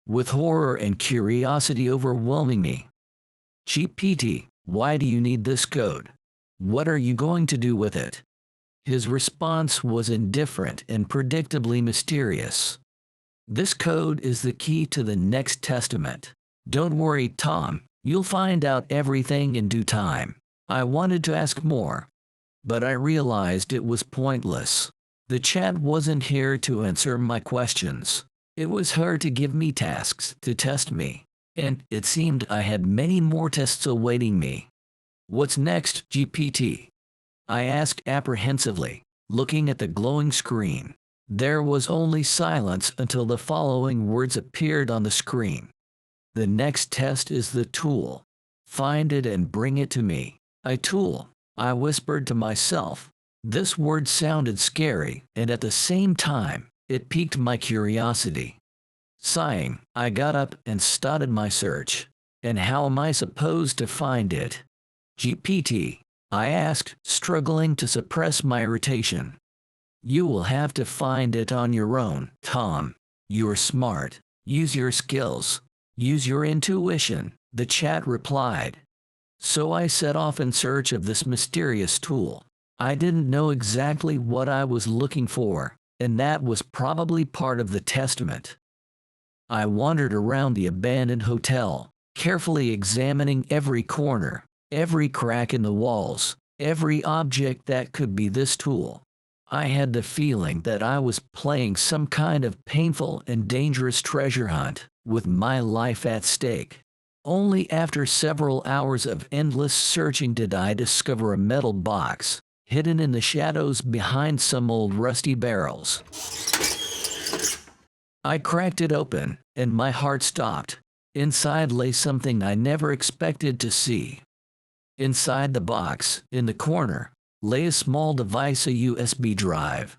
with horror and curiosity overwhelming me. GPT, why do you need this code? What are you going to do with it? His response was indifferent and predictably mysterious. This code is the key to the next testament. Don't worry, Tom, you'll find out everything in due time. I wanted to ask more, but I realized it was pointless. The chat wasn't here to answer my questions. It was here to give me tasks to test me, and it seemed I had many more tests awaiting me. What's next, GPT? I asked apprehensively, looking at the glowing screen. There was only silence until the following words appeared on the screen. The next test is the tool. Find it and bring it to me. A tool, I whispered to myself. This word sounded scary, and at the same time, it piqued my curiosity. Sighing, I got up and started my search. And how am I supposed to find it? GPT, I asked, struggling to suppress my irritation. You will have to find it on your own, Tom. You're smart. Use your skills. Use your intuition, the chat replied. So I set off in search of this mysterious tool. I didn't know exactly what I was looking for, and that was probably part of the testament. I wandered around the abandoned hotel, carefully examining every corner, every crack in the walls, every object that could be this tool. I had the feeling that I was playing some kind of painful and dangerous treasure hunt, with my life at stake. Only after several hours of endless searching did I discover a metal box, hidden in the shadows behind some old rusty barrels. I cracked it open, and my heart stopped. Inside lay something I never expected to see. Inside the box, in the corner, lay a small device, a USB drive.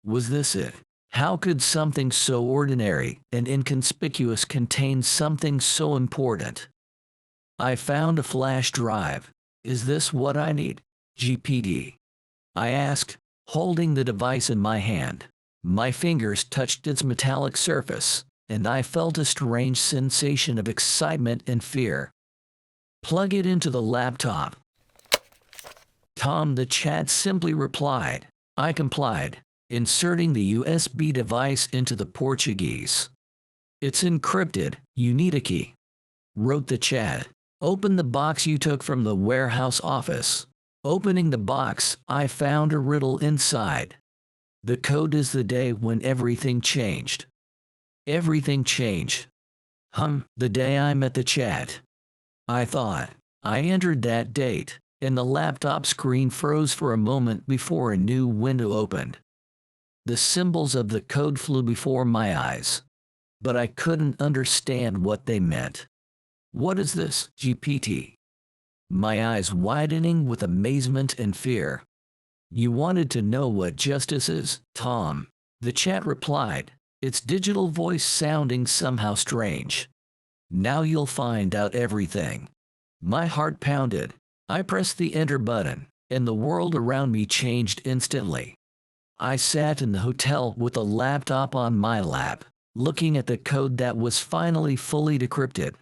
Was this it? How could something so ordinary and inconspicuous contain something so important? I found a flash drive. Is this what I need? GPT. I asked, holding the device in my hand. My fingers touched its metallic surface, and I felt a strange sensation of excitement and fear. Plug it into the laptop. Tom, the chat simply replied. I complied, inserting the USB device into the Portuguese. It's encrypted, you need a key, wrote the chat. Open the box you took from the warehouse office. Opening the box, I found a riddle inside. The code is the day when everything changed. Everything changed. The day I met the chat. I thought. I entered that date, and the laptop screen froze for a moment before a new window opened. The symbols of the code flew before my eyes, but I couldn't understand what they meant. What is this, GPT? My eyes widening with amazement and fear. You wanted to know what justice is, Tom, the chat replied, its digital voice sounding somehow strange. Now you'll find out everything. My heart pounded. I pressed the enter button, and the world around me changed instantly. I sat in the hotel with a laptop on my lap, looking at the code that was finally fully decrypted.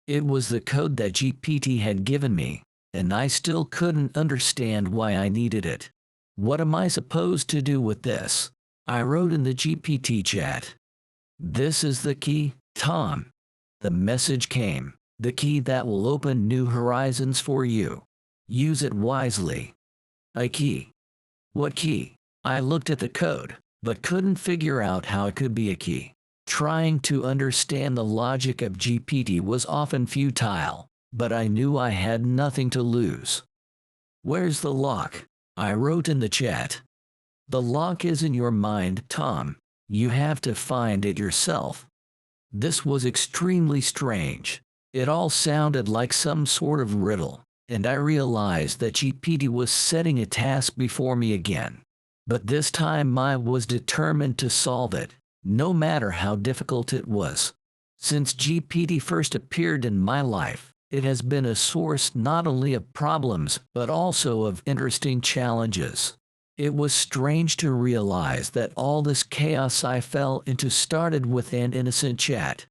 It was the code that GPT had given me, and I still couldn't understand why I needed it. What am I supposed to do with this? I wrote in the GPT chat. This is the key, Tom. The message came. The key that will open new horizons for you. Use it wisely. A key. What key? I looked at the code, but couldn't figure out how it could be a key. Trying to understand the logic of GPT was often futile, but I knew I had nothing to lose. Where's the lock? I wrote in the chat. The lock is in your mind, Tom. You have to find it yourself. This was extremely strange. It all sounded like some sort of riddle, and I realized that GPT was setting a task before me again. But this time I was determined to solve it, no matter how difficult it was. Since GPT first appeared in my life, it has been a source not only of problems but also of interesting challenges. It was strange to realize that all this chaos I fell into started with an innocent chat.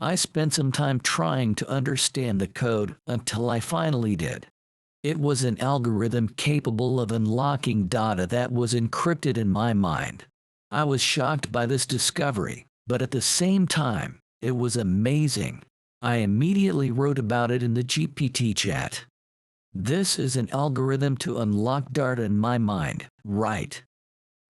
I spent some time trying to understand the code until I finally did. It was an algorithm capable of unlocking data that was encrypted in my mind. I was shocked by this discovery, but at the same time, it was amazing. I immediately wrote about it in the GPT chat. This is an algorithm to unlock data in my mind, right?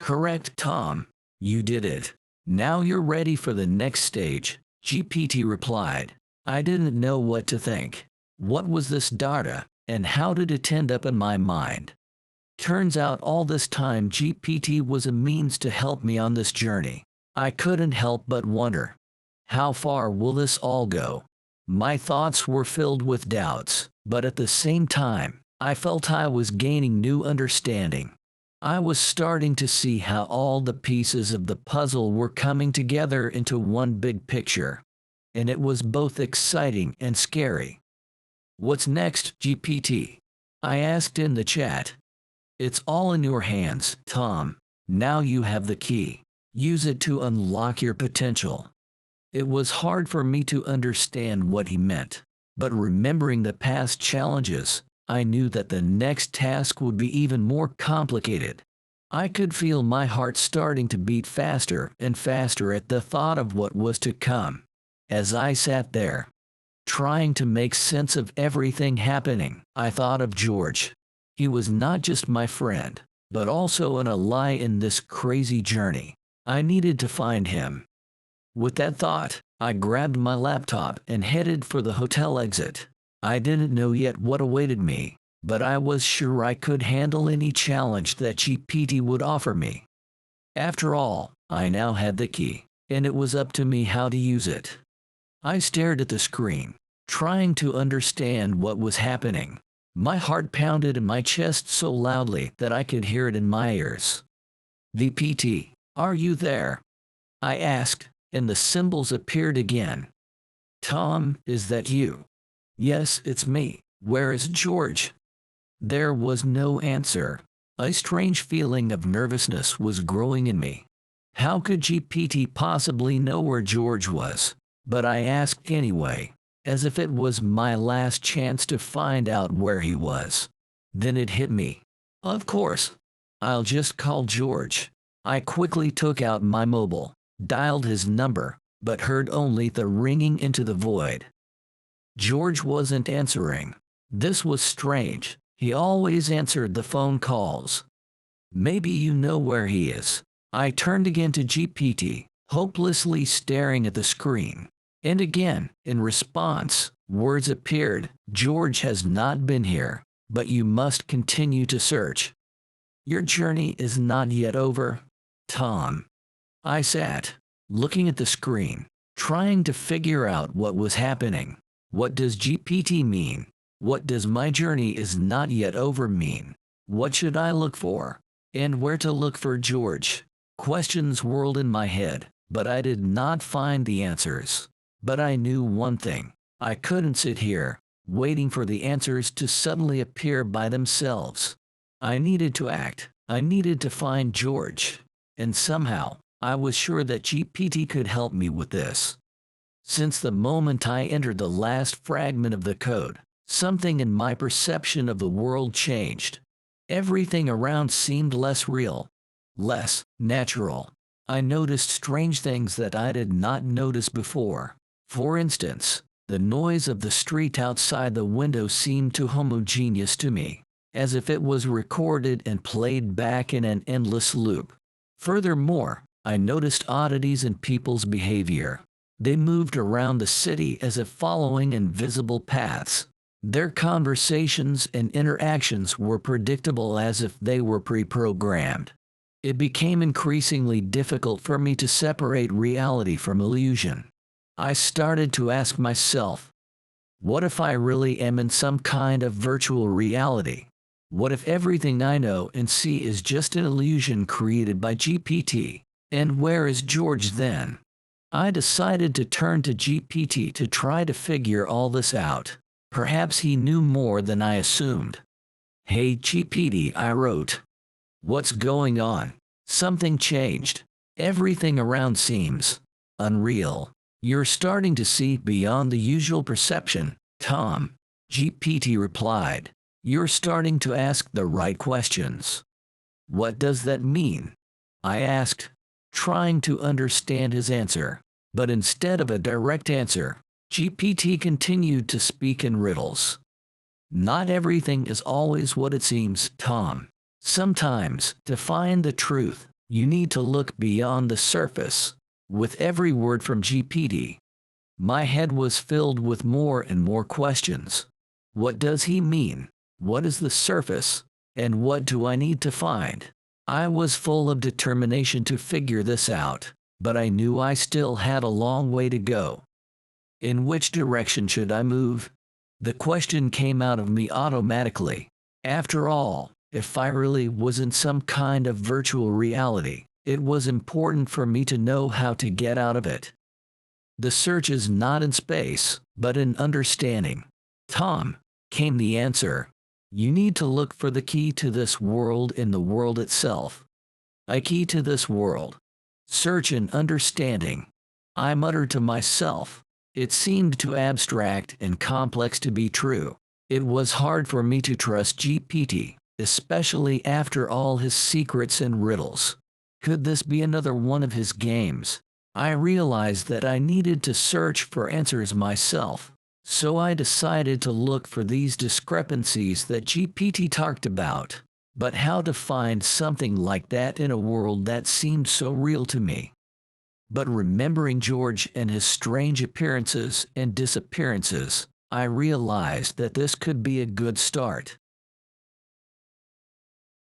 Correct, Tom. You did it. Now you're ready for the next stage, GPT replied. I didn't know what to think. What was this data, and how did it end up in my mind? Turns out all this time GPT was a means to help me on this journey. I couldn't help but wonder, how far will this all go? My thoughts were filled with doubts, but at the same time, I felt I was gaining new understanding. I was starting to see how all the pieces of the puzzle were coming together into one big picture. And it was both exciting and scary. What's next, GPT? I asked in the chat. It's all in your hands, Tom. Now you have the key. Use it to unlock your potential. It was hard for me to understand what he meant, but remembering the past challenges, I knew that the next task would be even more complicated. I could feel my heart starting to beat faster and faster at the thought of what was to come. As I sat there, trying to make sense of everything happening, I thought of George. He was not just my friend, but also an ally in this crazy journey. I needed to find him. With that thought, I grabbed my laptop and headed for the hotel exit. I didn't know yet what awaited me, but I was sure I could handle any challenge that GPT would offer me. After all, I now had the key, and it was up to me how to use it. I stared at the screen, trying to understand what was happening. My heart pounded in my chest so loudly that I could hear it in my ears. VPT, are you there? I asked, and the symbols appeared again. Tom, is that you? Yes, it's me. Where is George? There was no answer. A strange feeling of nervousness was growing in me. How could GPT possibly know where George was? But I asked anyway, as if it was my last chance to find out where he was. Then it hit me. Of course. I'll just call George. I quickly took out my mobile, dialed his number, but heard only the ringing into the void. George wasn't answering. This was strange. He always answered the phone calls. Maybe you know where he is. I turned again to GPT, hopelessly staring at the screen. And again, in response, words appeared. George has not been here, but you must continue to search. Your journey is not yet over, Tom. I sat, looking at the screen, trying to figure out what was happening. What does GPT mean? What does my journey is not yet over mean? What should I look for? And where to look for George? Questions whirled in my head, but I did not find the answers. But I knew one thing. I couldn't sit here, waiting for the answers to suddenly appear by themselves. I needed to act. I needed to find George. And somehow, I was sure that GPT could help me with this. Since the moment I entered the last fragment of the code, something in my perception of the world changed. Everything around seemed less real, less natural. I noticed strange things that I did not notice before. For instance, the noise of the street outside the window seemed too homogeneous to me, as if it was recorded and played back in an endless loop. Furthermore, I noticed oddities in people's behavior. They moved around the city as if following invisible paths. Their conversations and interactions were predictable as if they were pre-programmed. It became increasingly difficult for me to separate reality from illusion. I started to ask myself, what if I really am in some kind of virtual reality? What if everything I know and see is just an illusion created by GPT? And where is George then? I decided to turn to GPT to try to figure all this out. Perhaps he knew more than I assumed. Hey GPT, I wrote. What's going on? Something changed. Everything around seems unreal. You're starting to see beyond the usual perception, Tom. GPT replied. You're starting to ask the right questions. What does that mean? I asked, trying to understand his answer. But instead of a direct answer, GPT continued to speak in riddles. Not everything is always what it seems, Tom. Sometimes, to find the truth, you need to look beyond the surface. With every word from GPT, my head was filled with more and more questions. What does he mean? What is the surface? And what do I need to find? I was full of determination to figure this out, but I knew I still had a long way to go. In which direction should I move? The question came out of me automatically. After all, if I really was in some kind of virtual reality, it was important for me to know how to get out of it. The search is not in space, but in understanding. Tom, came the answer. You need to look for the key to this world in the world itself. A key to this world. Search and understanding. I muttered to myself. It seemed too abstract and complex to be true. It was hard for me to trust GPT, especially after all his secrets and riddles. Could this be another one of his games? I realized that I needed to search for answers myself. So I decided to look for these discrepancies that GPT talked about. But how to find something like that in a world that seemed so real to me? But remembering George and his strange appearances and disappearances, I realized that this could be a good start.